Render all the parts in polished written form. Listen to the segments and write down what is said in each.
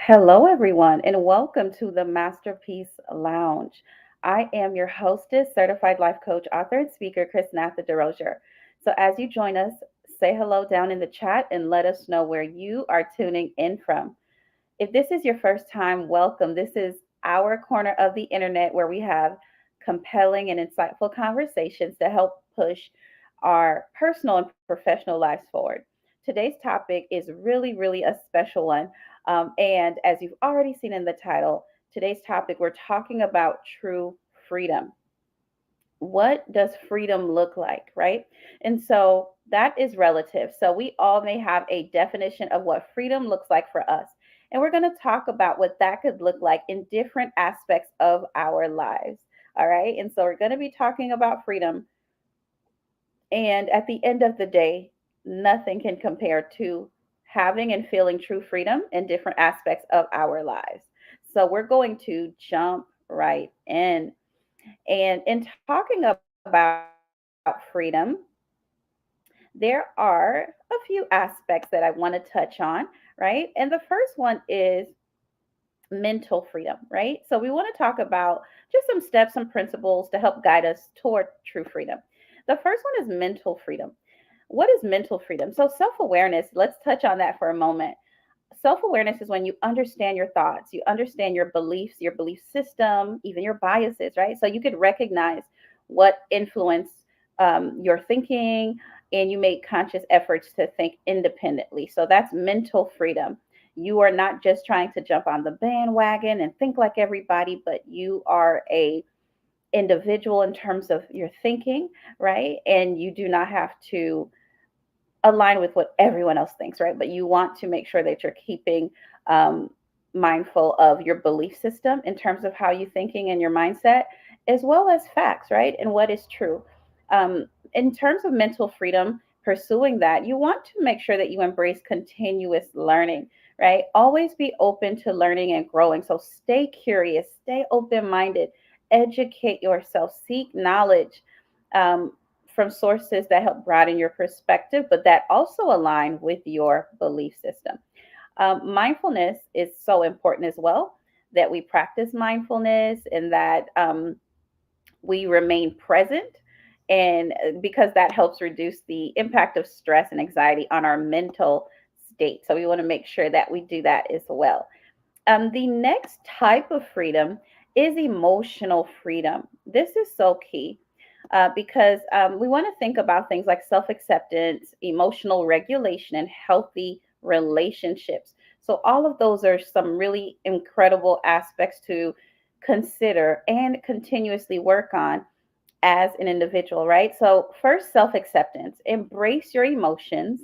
Hello, everyone, and welcome to the Masterpiece Lounge. I am your hostess, certified life coach, author, and speaker, Chris Natha DeRozier. So, as you join us, say hello down in the chat and let us know where you are tuning in from. If this is your first time, welcome. This is our corner of the internet where we have compelling and insightful conversations to help push our personal and professional lives forward. Today's topic is really a special one. And as you've already seen in the title, today's topic, we're talking about true freedom. What does freedom look like, right? And so that is relative. So we all may have a definition of what freedom looks like for us. And we're going to talk about what that could look like in different aspects of our lives. All right. And so we're going to be talking about freedom. And at the end of the day, nothing can compare to having and feeling true freedom in different aspects of our lives. So we're going to jump right in. And in talking about freedom, there are a few aspects that I want to touch on, right? And the first one is mental freedom, right? So we want to talk about just some steps, some principles to help guide us toward true freedom. The first one is mental freedom. What is mental freedom? So self awareness, let's touch on that for a moment. Self awareness is when you understand your thoughts, you understand your beliefs, your belief system, even your biases, right? So you could recognize what influence your thinking, and you make conscious efforts to think independently. So that's mental freedom. You are not just trying to jump on the bandwagon and think like everybody, but you are a individual in terms of your thinking, right? And you do not have to align with what everyone else thinks, right? But you want to make sure that you're keeping um, mindful of your belief system in terms of how you're thinking and your mindset, as well as facts, right? And what is true. In terms of mental freedom, pursuing that, you want to make sure that you embrace continuous learning, right? Always be open to learning and growing. So stay curious, stay open minded, educate yourself, seek knowledge. Um, from sources that help broaden your perspective, but that also align with your belief system. Mindfulness is so important as well, that we practice mindfulness and that we remain present. And because that helps reduce the impact of stress and anxiety on our mental state. So we want to make sure that we do that as well. The next type of freedom is emotional freedom. This is so key because we want to think about things like self acceptance, emotional regulation, and healthy relationships. So, all of those are some really incredible aspects to consider and continuously work on as an individual, right? So, first, self acceptance, embrace your emotions.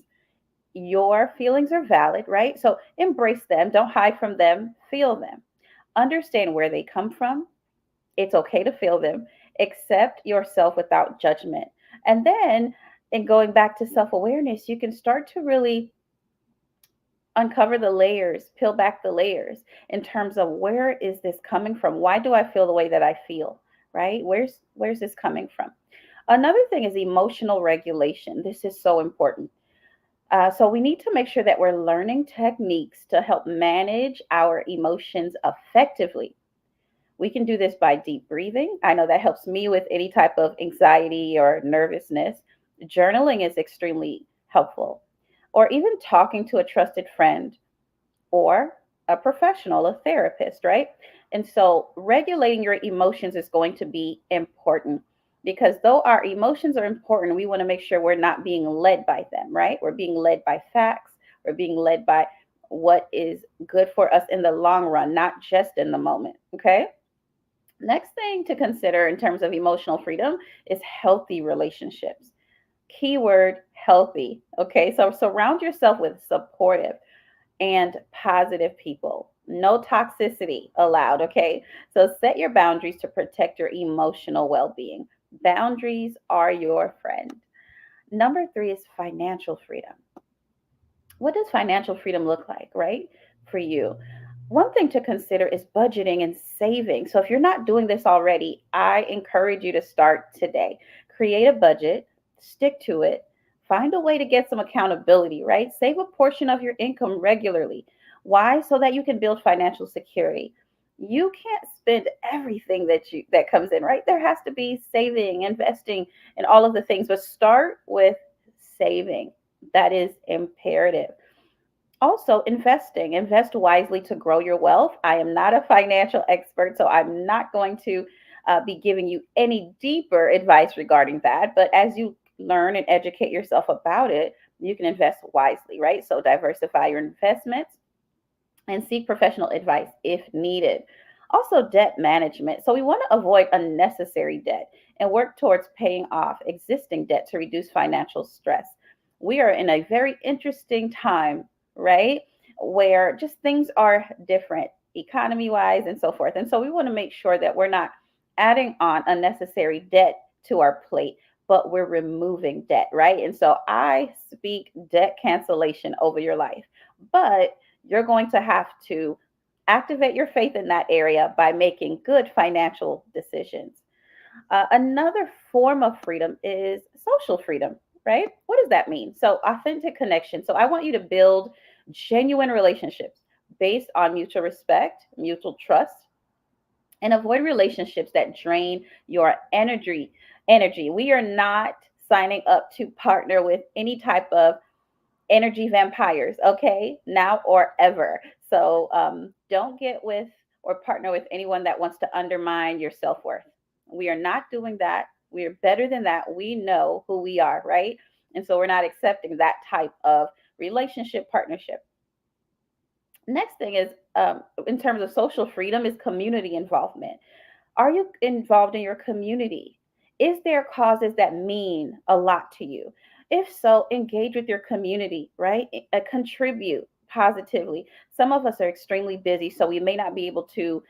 Your feelings are valid, right? So, embrace them, don't hide from them, feel them, understand where they come from. It's okay to feel them. Accept yourself without judgment. And then, in going back to self awareness, you can start to really uncover the layers, peel back the layers in terms of where is this coming from? Why do I feel the way that I feel? Right? Where's this coming from? Another thing is emotional regulation. This is so important. So we need to make sure that we're learning techniques to help manage our emotions effectively. We can do this by deep breathing. I know that helps me with any type of anxiety or nervousness. Journaling is extremely helpful, or even talking to a trusted friend or a professional, a therapist, right? And so regulating your emotions is going to be important because though our emotions are important, we want to make sure we're not being led by them, right? We're being led by facts, we're being led by what is good for us in the long run, not just in the moment, okay? Next thing to consider in terms of emotional freedom is healthy relationships. Keyword healthy. Okay, so surround yourself with supportive and positive people. No toxicity allowed. Okay, so set your boundaries to protect your emotional well being. Boundaries are your friend. Number three is financial freedom. What does financial freedom look like, right, for you? One thing to consider is budgeting and saving. So if you're not doing this already, I encourage you to start today. Create a budget, stick to it, find a way to get some accountability, right? Save a portion of your income regularly. Why? So that you can build financial security. You can't spend everything that comes in, right? There has to be saving, investing, and all of the things, but start with saving. That is imperative. Also, investing. Invest wisely to grow your wealth. I am not a financial expert, so I'm not going to be giving you any deeper advice regarding that. But as you learn and educate yourself about it, you can invest wisely, right? So diversify your investments and seek professional advice if needed. Also, debt management. So, we want to avoid unnecessary debt and work towards paying off existing debt to reduce financial stress. We are in a very interesting time, right? Where just things are different, economy wise, and so forth. And so, we want to make sure that we're not adding on unnecessary debt to our plate, but we're removing debt, right? And so, I speak debt cancellation over your life. But you're going to have to activate your faith in that area by making good financial decisions. Another form of freedom is social freedom, right? What does that mean? So, authentic connection. So, I want you to build genuine relationships based on mutual respect, mutual trust, and avoid relationships that drain your energy. We are not signing up to partner with any type of energy vampires, okay? Now or ever. So don't get with or partner with anyone that wants to undermine your self worth. We are not doing that. We are better than that. We know who we are, right? And so we're not accepting that type of relationship partnership. Next thing is, in terms of social freedom, is community involvement. Are you involved in your community? Is there causes that mean a lot to you? If so, engage with your community, right? Contribute positively. Some of us are extremely busy, so we may not be able to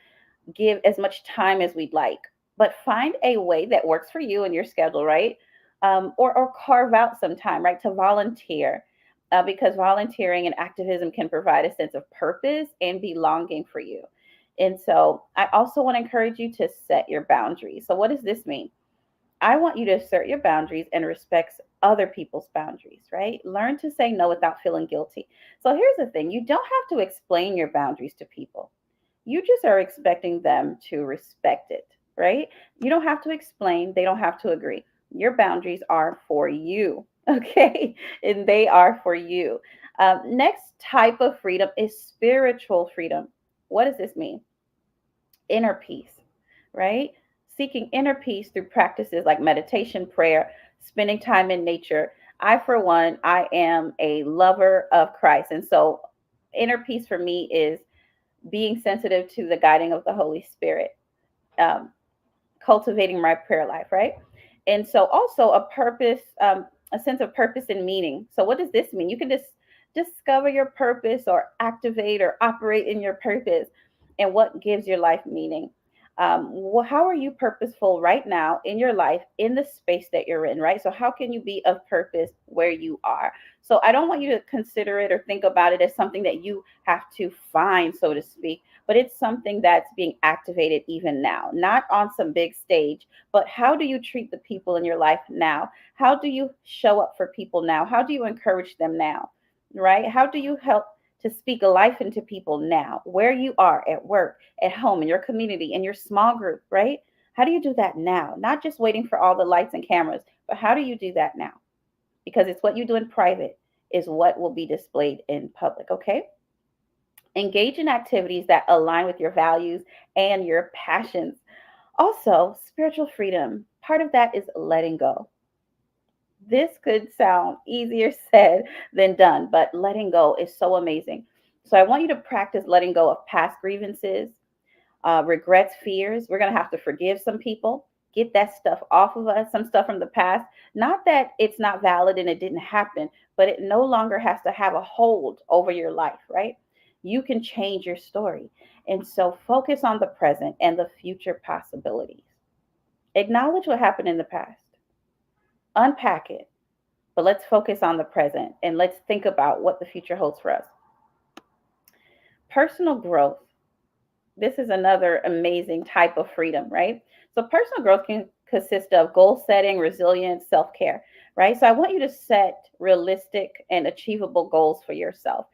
give as much time as we'd like, but find a way that works for you and your schedule, right? Or carve out some time, right, to volunteer. Because volunteering and activism can provide a sense of purpose and belonging for you. And so I also want to encourage you to set your boundaries. So, what does this mean? I want you to assert your boundaries and respect other people's boundaries, right? Learn to say no without feeling guilty. So, here's the thing, you don't have to explain your boundaries to people, you just are expecting them to respect it, right? You don't have to explain, they don't have to agree. Your boundaries are for you, okay? And they are for you. Next type of freedom is spiritual freedom. What does this mean? Inner peace, right? Seeking inner peace through practices like meditation, prayer, spending time in nature. I, for one, I am a lover of Christ. And so inner peace for me is being sensitive to the guiding of the Holy Spirit, um, cultivating my prayer life, right? And so also a sense of purpose and meaning. So what does this mean? You can just discover your purpose or activate or operate in your purpose and what gives your life meaning. How are you purposeful right now in your life in the space that you're in, right? So how can you be of purpose where you are? So I don't want you to consider it or think about it as something that you have to find, so to speak, but it's something that's being activated even now, not on some big stage, but how do you treat the people in your life now? How do you show up for people now? How do you encourage them now? Right? How do you help to speak life into people now, where you are at work, at home, in your community, in your small group, right? How do you do that now? Not just waiting for all the lights and cameras, but how do you do that now? Because it's what you do in private is what will be displayed in public, okay? Engage in activities that align with your values and your passions. Also, spiritual freedom, part of that is letting go. This could sound easier said than done, but letting go is so amazing. So, I want you to practice letting go of past grievances, regrets, fears. We're going to have to forgive some people, get that stuff off of us, some stuff from the past. Not that it's not valid and it didn't happen, but it no longer has to have a hold over your life, right? You can change your story. And so focus on the present and the future possibilities. Acknowledge what happened in the past, unpack it, but let's focus on the present and let's think about what the future holds for us. Personal growth. This is another amazing type of freedom, right? So, personal growth can consist of goal setting, resilience, self care, right? So, I want you to set realistic and achievable goals for yourself.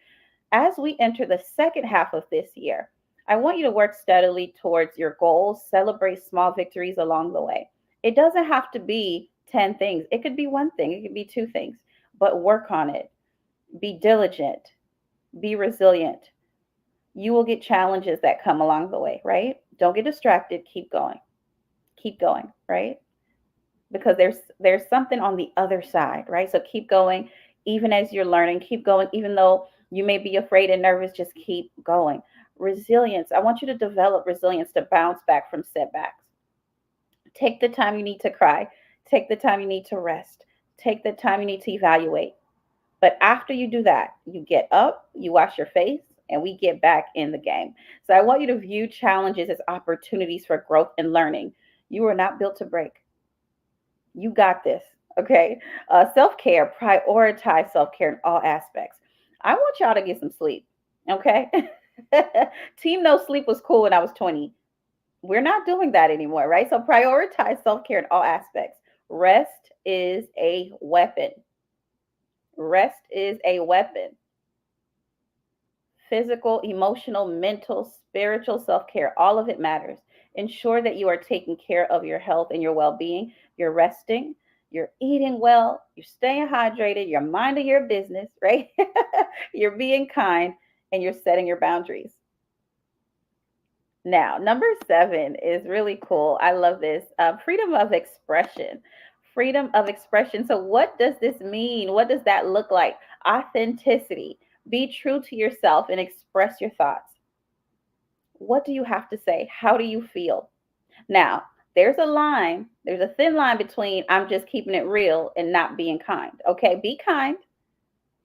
As we enter the second half of this year, I want you to work steadily towards your goals, celebrate small victories along the way. It doesn't have to be 10 things, it could be one thing, it could be two things, but work on it. Be diligent, be resilient. You will get challenges that come along the way, right? Don't get distracted, keep going, right? Because there's something on the other side, right? So keep going even as you're learning, keep going even though you may be afraid and nervous, just keep going. Resilience. I want you to develop resilience to bounce back from setbacks. Take the time you need to cry. Take the time you need to rest. Take the time you need to evaluate. But after you do that, you get up, you wash your face, and we get back in the game. So I want you to view challenges as opportunities for growth and learning. You are not built to break. You got this. Okay. Self care, prioritize self care in all aspects. I want y'all to get some sleep. Okay. Team no sleep was cool when I was 20. We're not doing that anymore, right? So prioritize self care in all aspects. Rest is a weapon. Rest is a weapon. Physical, emotional, mental, spiritual self care, all of it matters. Ensure that you are taking care of your health and your well being. You're resting, you're eating well, you're staying hydrated, you're minding your business, right? You're being kind, and you're setting your boundaries. Now, number seven is really cool. I love this, freedom of expression. Freedom of expression. So, what does this mean? What does that look like? Authenticity. Be true to yourself and express your thoughts. What do you have to say? How do you feel? Now, there's a thin line between I'm just keeping it real and not being kind. Okay, be kind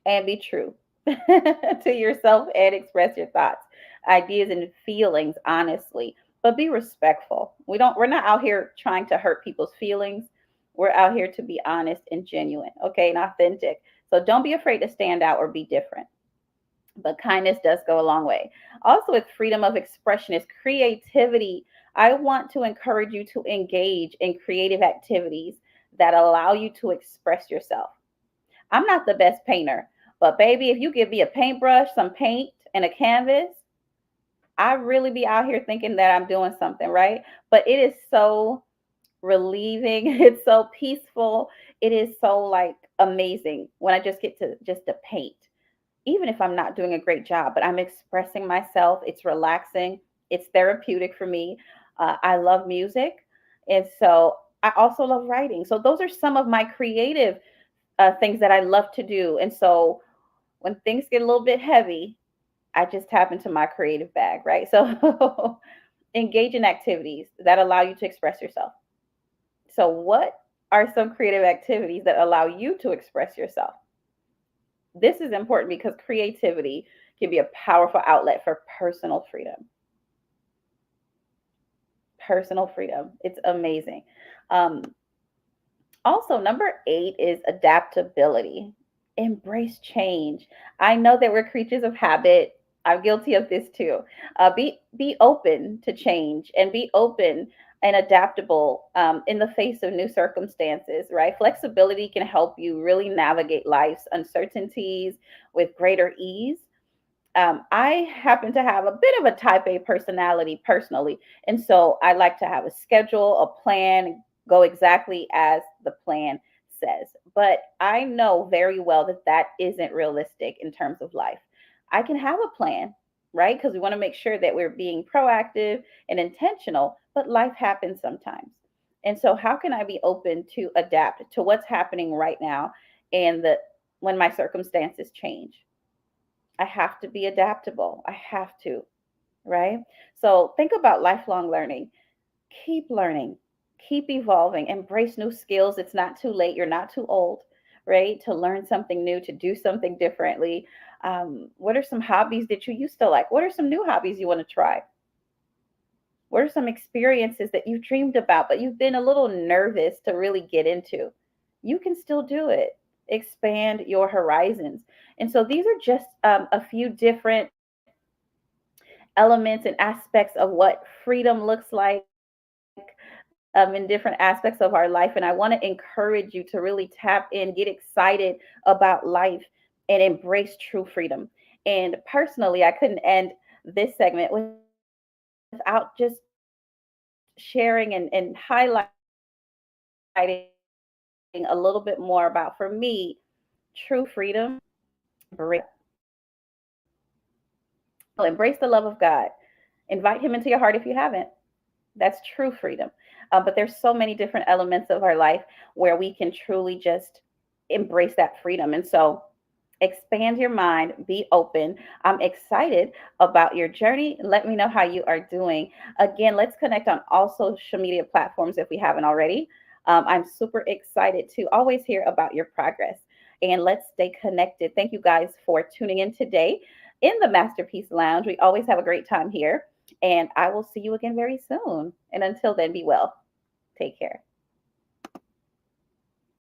and be true to yourself and express your thoughts, ideas, and feelings honestly, but be respectful. We're not out here trying to hurt people's feelings. We're out here to be honest and genuine, okay, and authentic. So don't be afraid to stand out or be different, but kindness does go a long way. Also, with freedom of expression is creativity. I want to encourage you to engage in creative activities that allow you to express yourself. I'm not the best painter, but baby, if you give me a paintbrush, some paint, and a canvas, I really be out here thinking that I'm doing something, right? But it is so relieving. It's so peaceful. It is so like amazing when I just to paint, even if I'm not doing a great job, but I'm expressing myself. It's relaxing, it's therapeutic for me. I love music. And so I also love writing. So those are some of my creative things that I love to do. And so when things get a little bit heavy, I just tap into my creative bag, right? So engage in activities that allow you to express yourself. So, what are some creative activities that allow you to express yourself? This is important because creativity can be a powerful outlet for personal freedom. Personal freedom. It's amazing. Um, Also, number eight is adaptability. Embrace change. I know that we're creatures of habit. I'm guilty of this too. Be open to change and be open and adaptable in the face of new circumstances. Right, flexibility can help you really navigate life's uncertainties with greater ease. I happen to have a bit of a type A personality personally. And so I like to have a schedule, a plan, go exactly as the plan says. But I know very well that that isn't realistic in terms of life. I can have a plan, right? Because we want to make sure that we're being proactive and intentional, but life happens sometimes. And so how can I be open to adapt to what's happening right now and the when my circumstances change? I have to be adaptable. I have to, right? So think about lifelong learning. Keep learning, keep evolving, embrace new skills. It's not too late. You're not too old, right? To learn something new, to do something differently. What are some hobbies that you used to like? What are some new hobbies you want to try? What are some experiences that you've dreamed about, but you've been a little nervous to really get into? You can still do it. Expand your horizons. And so these are just a few different elements and aspects of what freedom looks like in different aspects of our life. And I want to encourage you to really tap in, get excited about life, and embrace true freedom. And personally, I couldn't end this segment without just sharing and highlighting a little bit more about, for me, true freedom. Embrace the love of God. Invite Him into your heart if you haven't. That's true freedom. But there's so many different elements of our life where we can truly just embrace that freedom. And so expand your mind, be open. I'm excited about your journey. Let me know how you are doing. Again, let's connect on all social media platforms if we haven't already. I'm super excited to always hear about your progress. And let's stay connected. Thank you guys for tuning in today in the Masterpiece Lounge. We always have a great time here. And I will see you again very soon. And until then, be well. Take care.